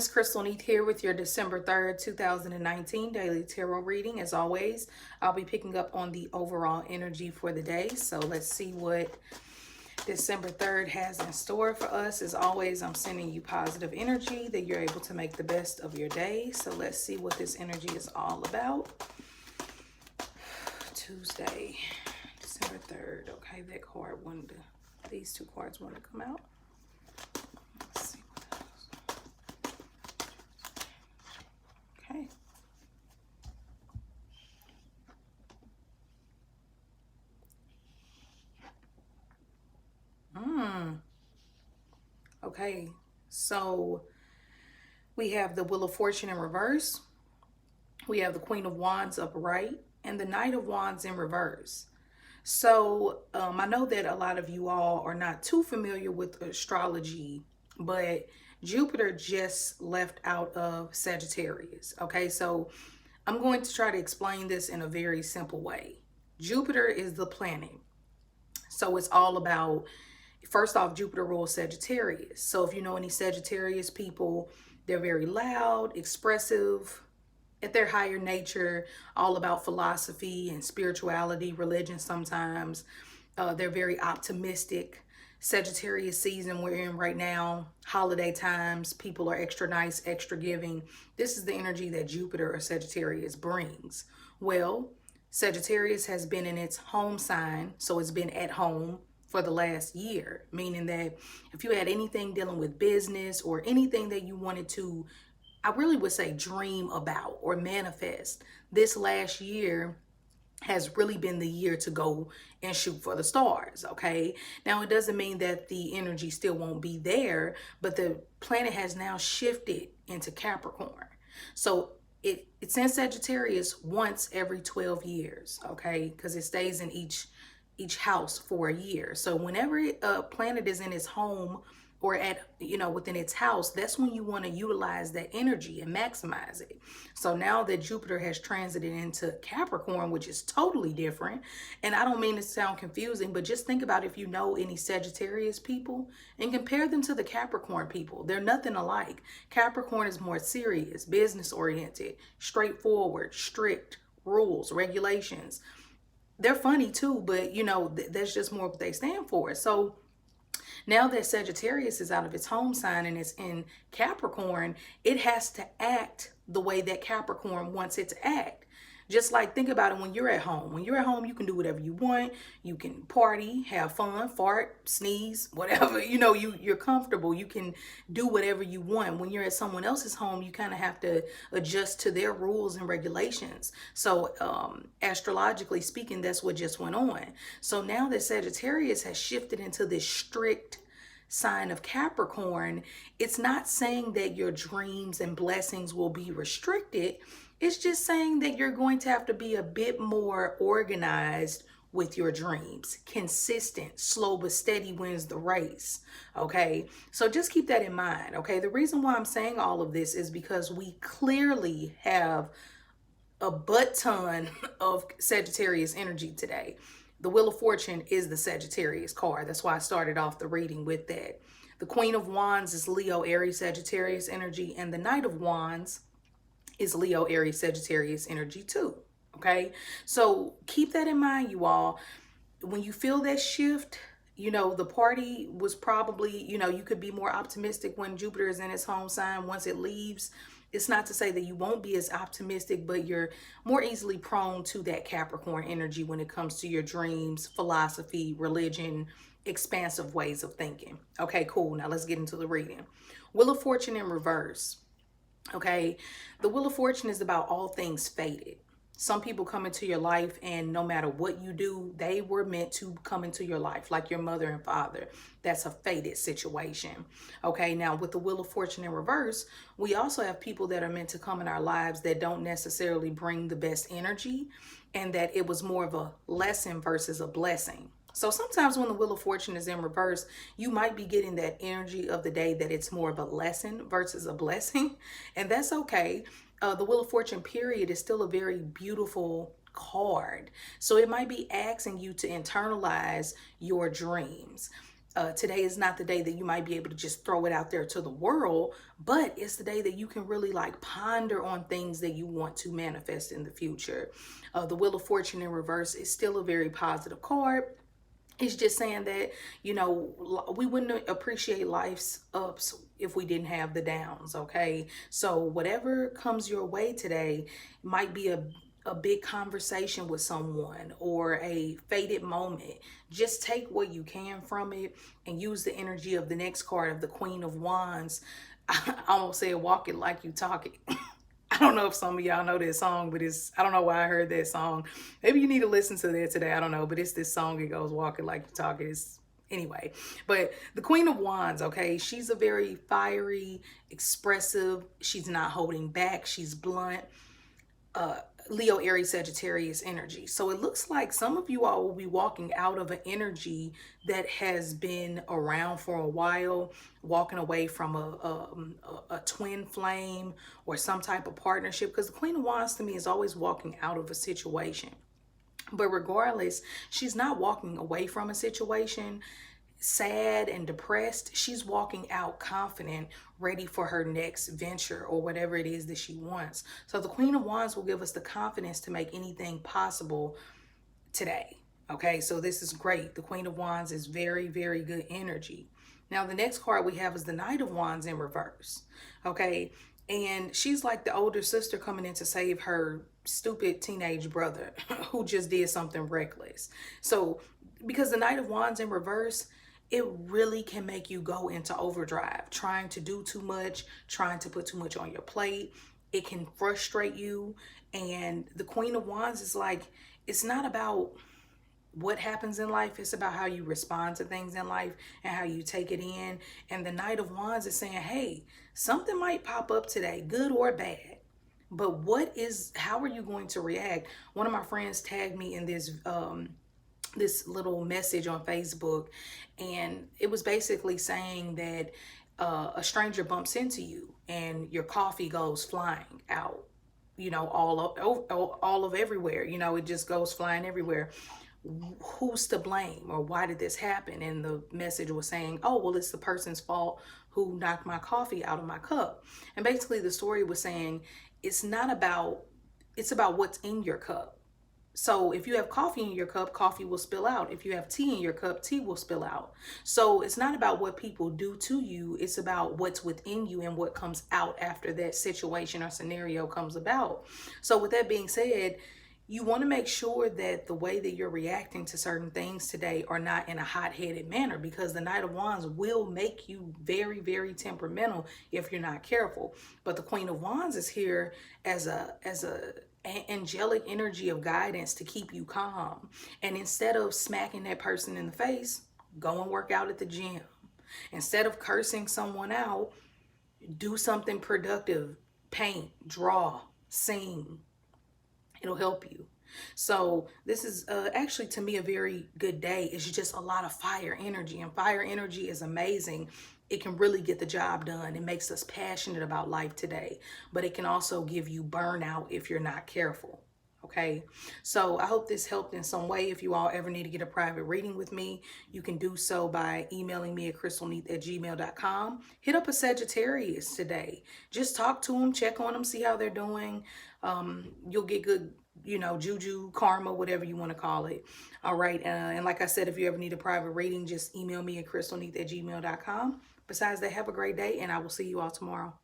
Miss Crystal Neat here with your December 3rd, 2019 daily tarot reading. As always, I'll be picking up on the overall energy for the day. So let's see what December 3rd has in store for us. As always, I'm sending you positive energy that you're able to make the best of your day. So let's see what this energy is all about. Tuesday, December 3rd. Okay, that card wanted to, these two cards want to come out. Let's see what else. Okay. Okay, so we have the Wheel of Fortune in reverse. We have the Queen of Wands upright and the Knight of Wands in reverse. So I know that a lot of you all are not too familiar with astrology, but Jupiter just left out of Sagittarius. Okay, so I'm going to try to explain this in a very simple way. Jupiter is the planet. So it's all about, first off, Jupiter rules Sagittarius. So if you know any Sagittarius people, they're very loud, expressive, at their higher nature, all about philosophy and spirituality, religion sometimes. They're very optimistic. Sagittarius season we're in right now, holiday times, people are extra nice, extra giving. This is the energy that Jupiter or Sagittarius brings. Well, Sagittarius has been in its home sign, so it's been at home for the last year, meaning that if you had anything dealing with business or anything that you wanted to, I really would say, dream about or manifest, this last year has really been the year to go and shoot for the stars. Okay, now it doesn't mean that the energy still won't be there, but the planet has now shifted into Capricorn. So it's in Sagittarius once every 12 years, okay, because it stays in each house for a year. So whenever a planet is in its home or at, within its house, that's when you want to utilize that energy and maximize it. So now that Jupiter has transited into Capricorn, which is totally different, and I don't mean to sound confusing, but just think about if you know any Sagittarius people and compare them to the Capricorn people. They're nothing alike. Capricorn is more serious, business oriented, straightforward, strict, rules, regulations. They're funny too, but that's just more what they stand for. So now that Sagittarius is out of its home sign and it's in Capricorn, it has to act the way that Capricorn wants it to act. Just like, think about it when you're at home. When you're at home, you can do whatever you want. You can party, have fun, fart, sneeze, whatever. You're comfortable. You can do whatever you want. When you're at someone else's home, you kind of have to adjust to their rules and regulations. So astrologically speaking, that's what just went on. So now that Sagittarius has shifted into this strict sign of Capricorn, it's not saying that your dreams and blessings will be restricted. It's just saying that you're going to have to be a bit more organized with your dreams. Consistent, slow but steady wins the race. Okay, so just keep that in mind. Okay, the reason why I'm saying all of this is because we clearly have a butt ton of Sagittarius energy today. The Wheel of Fortune is the Sagittarius card. That's why I started off the reading with that. The Queen of Wands is Leo, Aries, Sagittarius energy, and the Knight of Wands is Leo, Aries, Sagittarius energy too. Okay, so keep that in mind, you all. When you feel that shift, the party was probably, you could be more optimistic when Jupiter is in its home sign. Once it leaves, it's not to say that you won't be as optimistic, but you're more easily prone to that Capricorn energy when it comes to your dreams, philosophy, religion, expansive ways of thinking. Okay, cool. Now let's get into the reading. Wheel of Fortune in reverse. Okay, the Wheel of Fortune is about all things fated. Some people come into your life and no matter what you do, they were meant to come into your life, like your mother and father. That's a fated situation. Okay, now with the Wheel of Fortune in reverse, we also have people that are meant to come in our lives that don't necessarily bring the best energy, and that it was more of a lesson versus a blessing. So sometimes when the Wheel of Fortune is in reverse, you might be getting that energy of the day that it's more of a lesson versus a blessing. And that's okay. The Wheel of Fortune period is still a very beautiful card. So it might be asking you to internalize your dreams. Today is not the day that you might be able to just throw it out there to the world, but it's the day that you can really like ponder on things that you want to manifest in the future. The Wheel of Fortune in reverse is still a very positive card. It's just saying that, you know, we wouldn't appreciate life's ups if we didn't have the downs, okay? So whatever comes your way today might be a big conversation with someone or a faded moment. Just take what you can from it and use the energy of the next card of the Queen of Wands. I almost said walk it like you talk it. I don't know if some of y'all know that song, but I don't know why I heard that song. Maybe you need to listen to that today. I don't know, but it's this song. It goes, walk it like you talk it. Anyway, but the Queen of Wands, okay, she's a very fiery, expressive. She's not holding back. She's blunt. Leo, Aries, Sagittarius energy. So it looks like some of you all will be walking out of an energy that has been around for a while, walking away from a twin flame or some type of partnership, because the Queen of Wands to me is always walking out of a situation. But regardless, she's not walking away from a situation sad and depressed. She's walking out confident, ready for her next venture or whatever it is that she wants. So the Queen of Wands will give us the confidence to make anything possible today. Okay, so this is great. The Queen of Wands is very, very good energy. Now, the next card we have is the Knight of Wands in reverse. Okay, and she's like the older sister coming in to save her stupid teenage brother who just did something reckless. So because the Knight of Wands in reverse, it really can make you go into overdrive, trying to do too much, trying to put too much on your plate. It can frustrate you. And the Queen of Wands is like, it's not about what happens in life. It's about how you respond to things in life and how you take it in. And the Knight of Wands is saying, hey, something might pop up today, good or bad. But how are you going to react? One of my friends tagged me in this little message on Facebook, and it was basically saying that a stranger bumps into you and your coffee goes flying out, you know, all of everywhere, you know, it just goes flying everywhere. Who's to blame, or why did this happen? And the message was saying, oh, well, it's the person's fault who knocked my coffee out of my cup. And basically the story was saying it's about what's in your cup. So if you have coffee in your cup, coffee will spill out. If you have tea in your cup, tea will spill out. So it's not about what people do to you. It's about what's within you and what comes out after that situation or scenario comes about. So with that being said, you want to make sure that the way that you're reacting to certain things today are not in a hot-headed manner, because the Knight of Wands will make you very, very temperamental if you're not careful. But the Queen of Wands is here as a angelic energy of guidance to keep you calm. And instead of smacking that person in the face, go and work out at the gym. Instead of cursing someone out, do something productive. Paint, draw, sing. It'll help you. So this is actually, to me, a very good day. It's just a lot of fire energy, and fire energy is amazing. It can really get the job done. It makes us passionate about life today, but it can also give you burnout if you're not careful. Okay, so I hope this helped in some way. If you all ever need to get a private reading with me, you can do so by emailing me at crystalneath@gmail.com. Hit up a Sagittarius today. Just talk to them, check on them, see how they're doing. You'll get good, you know, juju, karma, whatever you want to call it. All right, and like I said, if you ever need a private reading, just email me at crystalneath@gmail.com. Besides that, have a great day, and I will see you all tomorrow.